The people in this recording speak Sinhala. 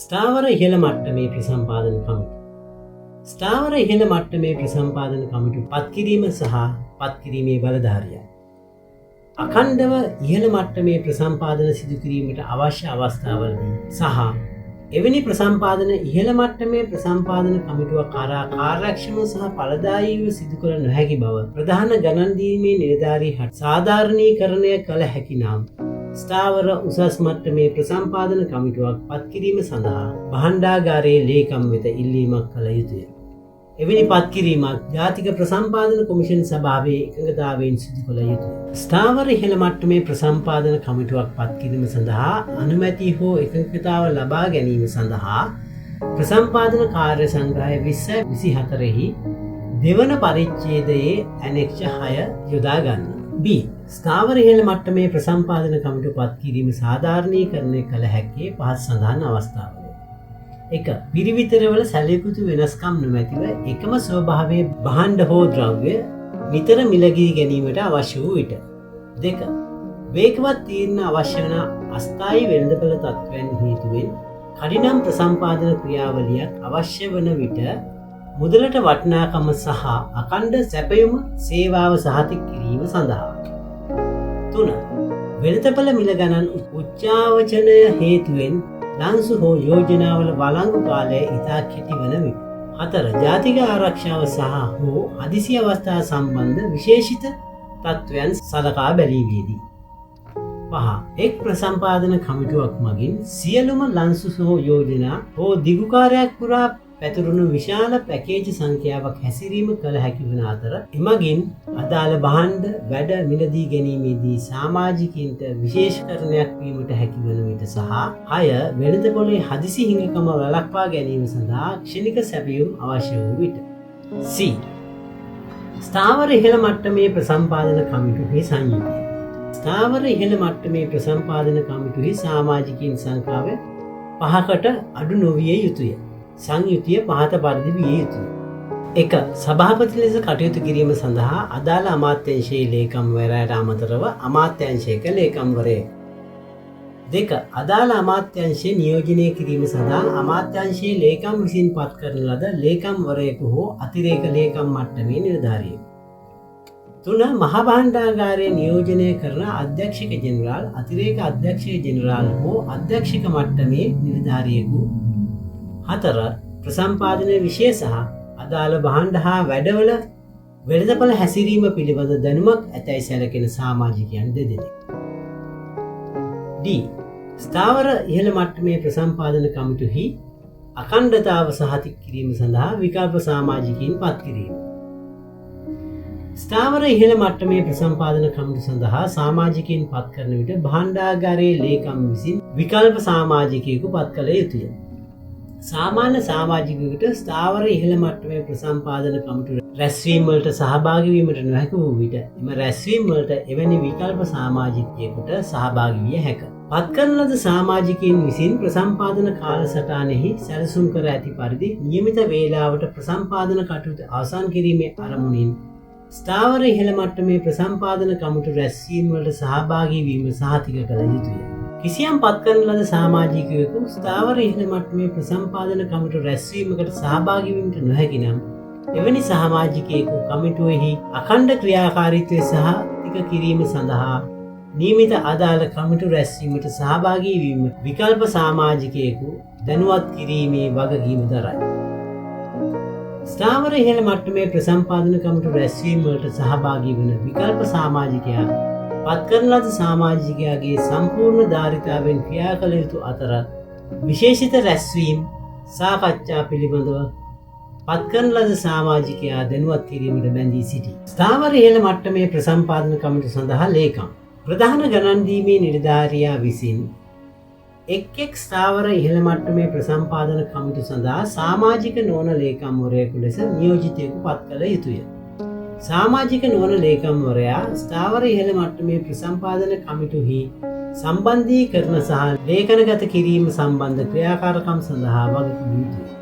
ස්ථාවර ඉහළ මට්ටමේ ප්‍රසම්පාදන කමිටු. ස්ථාවර ඉහළ මට්ටමේ ප්‍රසම්පාදන කමිටු පත්කිරීම සහ පත්කිරීමේ බලධාරියා. අඛණ්ඩව ඉහළ මට්ටමේ ප්‍රසම්පාදන සිදු කිරීමට අවශ්‍ය අවස්ථාවලදී සහ එවැනි ප්‍රසම්පාදන ඉහළ මට්ටමේ ප්‍රසම්පාදන කමිටුව කරා කාර්යක්ෂම සහ ඵලදායීව සිදු කළ නොහැකි බව ප්‍රධාන ගණන් දීමේ නිලධාරී හට සාධාරණීකරණය කළ හැකි නම් ස්ථාවර උසස් මට්ටමේ ප්‍රසම්පාදන කමිටුවක් පත්කිරීම සඳහා භාණ්ඩාගාරයේ ලේකම් වෙත ඉල්ලීමක් කළ යුතුය. එවැනි පත්කිරීමක් ජාතික ප්‍රසම්පාදන කොමිෂන් සභාවේ එකඟතාවයෙන් සිදු කළ යුතුය. ස්ථාවර ඉහළ මට්ටමේ ප්‍රසම්පාදන කමිටුවක් පත්කිරීම සඳහා අනුමැති හෝ එකඟතාව ලබා ගැනීම සඳහා ප්‍රසම්පාදන කාර්ය සංග්‍රහය 2024 දෙවන පරිච්ඡේදයේ ඇනෙක්ෂ 6 යොදා ගන්න. B. ස්ථාවර ඉහළ මට්ටමේ ප්‍රසම්පාදන කමිටුව පත්කිරීම සාධාරණීකරණය කළ හැක්කේ පහත් සඳහන් අවස්ථාවල. 1. පිරිවිතරවල සැලකුතු වෙනස්කම් නොමැතිව එකම ස්වභාවයේ භාණ්ඩ හෝ ද්‍රව්‍ය නිතර මිලගී ගැනීමට අවශ්‍ය වූ විට. 2. වේගවත් තීරණ අවශ්‍ය වන අස්ථායී වෙළඳපළ තත්ත්වයන් හේතුවෙන් කඩිනම් ප්‍රසම්පාදන ක්‍රියාවලියක් අවශ්‍ය වන විට මුදලට වටිනාකම සහ අඛණ්ඩ සැපයුම සේවාව සහතික කිරීම සඳහා. 3. වෙළඳපළ මිල ගණන් උච්චාවචනය හේතුවෙන් ලන්සු හෝ යෝජනාවල වළංගු කාලය ඉතා කෙටි වන විට. 4. ජාතික ආරක්ෂාව සහ හෝ හදිසි අවස්ථා සම්බන්ධ විශේෂිත තත්ත්වයන් සලකා බැලීමේදී. 5. එක් ප්‍රසම්පාදන කමිටුවක් මගින් සියලුම ලන්සු හෝ යෝජනා හෝ දිගුකාරයක් පුරා පැතුරුණු විශාල පැකේජ් සංඛ්‍යාවක් හැසිරීම කළ හැකි වන අතර එමගින් අදාළ භාණ්ඩ වැඩ මිලදී ගැනීමේදී සමාජිකයින්ට විශේෂකරණයක් වීමට හැකි වන විට සහ 6. වෙළඳපොලේ හදිසි හිඟකම වළක්වා ගැනීම සඳහා ක්ෂණික සැපයුම් අවශ්‍ය වූ විට. C. ස්ථාවර ඉහළ මට්ටමේ ප්‍රසම්පාදන කමිටුවේ සංයුතිය. ස්ථාවර ඉහළ මට්ටමේ ප්‍රසම්පාදන කමිටුවේ සමාජිකයින් සංඛ්‍යාව 5කට අඩු නොවිය යුතුය. සංයුතිය පහත පරිදි විය යුතුය. 1. සභාපති ලෙස කටයුතු කිරීම සඳහා අදාළ අමාත්‍යංශයේ ලේකම්වරයාට අමතරව අමාත්‍යංශයක ලේකම්වරයෙක්. 2. අදාළ අමාත්‍යංශයේ නියෝජනය කිරීම සඳහා අමාත්‍යංශයේ ලේකම් විසින් පත් කරන ලද ලේකම්වරයෙකු හෝ අතිරේක ලේකම් මට්ටමේ නිලධාරියෙකු. 3. මහ භාණ්ඩාගාරයේ නියෝජනය කරන අධ්‍යක්ෂක ජෙනරාල්, අතිරේක අධ්‍යක්ෂක ජෙනරාල් හෝ අධ්‍යක්ෂක මට්ටමේ නිලධාරියෙකු. 4. ප්‍රසම්පාදනය විෂය සහ අදාළ භාණ්ඩ හා වැඩවල වෙළඳපළ හැසිරීම පිළිබඳ දැනුමක් ඇතැයි සැලකෙන සමාජිකයන් දෙදෙනෙක්. D. ස්ථාවර ඉහළ මට්ටමේ ප්‍රසම්පාදන කමිටුහි අඛණ්ඩතාව සහතික කිරීම සඳහා විකල්ප සමාජිකයින් පත් කිරීම. ස්ථාවර ඉහළ මට්ටමේ ප්‍රසම්පාදන කමිටු සඳහා සමාජිකයින් පත් කරන විට භාණ්ඩාගාරයේ ලේකම් විසින් විකල්ප සමාජිකයෙකු පත් කළ යුතුය. සාමාන්‍ය සමාජිකයෙකුට ස්ථාවර ඉහළ මට්ටමේ ප්‍රසම්පාදන කමිටු රැස්වීම් වලට සහභාගී වීමට නොහැකි වූ විට එම රැස්වීම් වලට එවැනි විකල්ප සමාජිකයෙකුට සහභාගී විය හැක. පත් කරන ලද සමාජිකයින් විසින් ප්‍රසම්පාදන කාලසටහනෙහි සැලසුම් කර ඇති පරිදි නියමිත වේලාවට ප්‍රසම්පාදන කටයුතු අවසන් කිරීමේ අරමුණින් ස්ථාවර ඉහළ මට්ටමේ ප්‍රසම්පාදන කමිටු රැස්වීම් වලට සහභාගී වීම සහතික කළ යුතුය. කිසියම් පත් කරන ලද සමාජිකයෙකු ස්ථාවර ඉහළ මට්ටමේ ප්‍රසම්පාදන කමිටු රැස්වීමකට සහභාගී වීමට නොහැකි නම් එවැනි සමාජිකයෙකු කමිටුවෙහි අඛණ්ඩ ක්‍රියාකාරීත්වය සහතික කිරීම සඳහා නියමිත අදාළ කමිටු රැස්වීමට සහභාගී වීම විකල්ප සමාජිකයෙකු දැනුවත් කිරීමේ වගකීම දරයි. ස්ථාවර ඉහළ මට්ටමේ ප්‍රසම්පාදන කමිටු රැස්වීම වලට සහභාගී වන විකල්ප සමාජිකයා පත් කරන ලද සමාජිකයාගේ සම්පූර්ණ ධාරිතාවෙන් ක්‍රියා කළ යුතු අතර විශේෂිත රැස්වීම් සාකච්ඡා පිළිබඳව පත් කරන ලද සමාජිකයා දැනුවත් කිරීමට බැඳී සිටී. ස්ථාවර ඉහළ මට්ටමේ ප්‍රසම්පාදන කමිටු සඳහා ලේකම් ප්‍රධාන ගණන් දීමේ නිලධාරියා විසින් එක් ස්ථාවර ඉහළ මට්ටමේ ප්‍රසම්පාදන කමිටු සඳහා සමාජික නොවන ලේකම්වරයෙකු ලෙස නියෝජිතයෙකු පත් කළ යුතුය. සමාජික නොවන ලේකම්වරයා ස්ථාවර ඉහළ මට්ටමේ ප්‍රසම්පාදන කමිටුහි සම්බන්ධීකරණ සහ ලේඛනගත කිරීම සම්බන්ධ ක්‍රියාකාරකම් සඳහා වගකිව යුතුය.